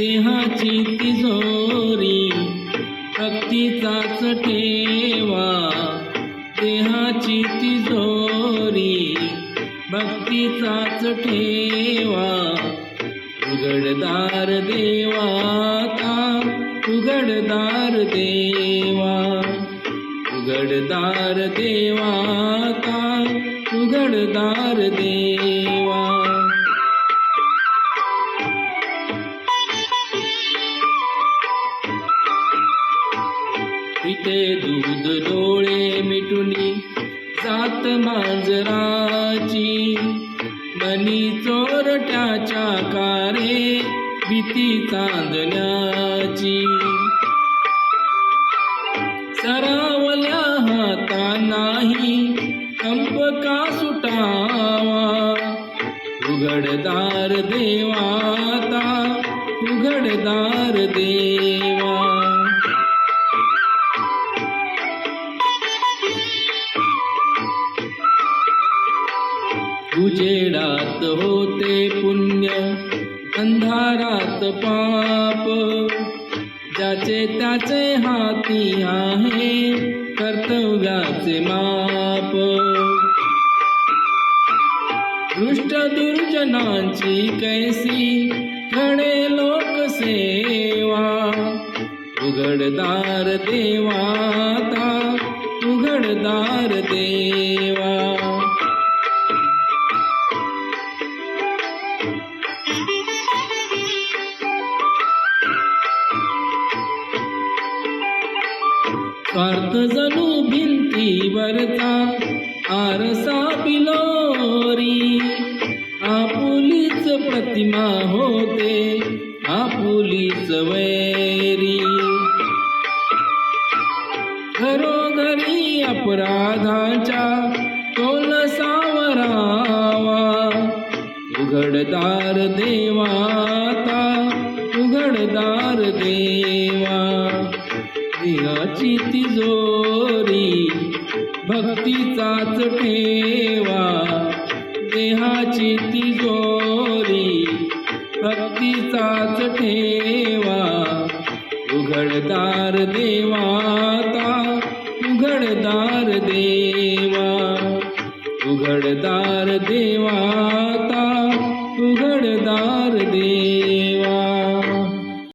देहाची तिजोरी भक्तीचाच ठेवा, देहाची तिजोरी भक्तीचाच ठेवा. उघडदार देवाता, उघडदार देवा, उघडदार देवाता, उघडदार देवा. इथे दूध डोळे मिटुनी जात मांजराची, मनी चोरट्याच्या कारे भीती चांदण्याची. सरावल्या हाता नाही कंप का सुटावा, उघडदार देवाता, उघडदार देवा. उजेडात होते पुण्य, अंधारात पाप, ज्याचे त्याचे हाती आहे कर्तव्याचे माप. दृष्ट दुर्जनांची कैसी घडे लोकसेवा, उघडदार देवाता, उघडदार देवा. स्वार्थ जणू भिंतीवरचा आरसा बिलोरी, आपुलीच प्रतिमा होते आपुलीच वैरी. घरोघरी अपराधाच्या तोल सावरावा, उघडदार देवाता, उघडदार देवा. देहाची तिजोरी भक्तीचाच ठेवा, देहाची तिजोरी भक्तीचाच ठेवा. उघडदार देवा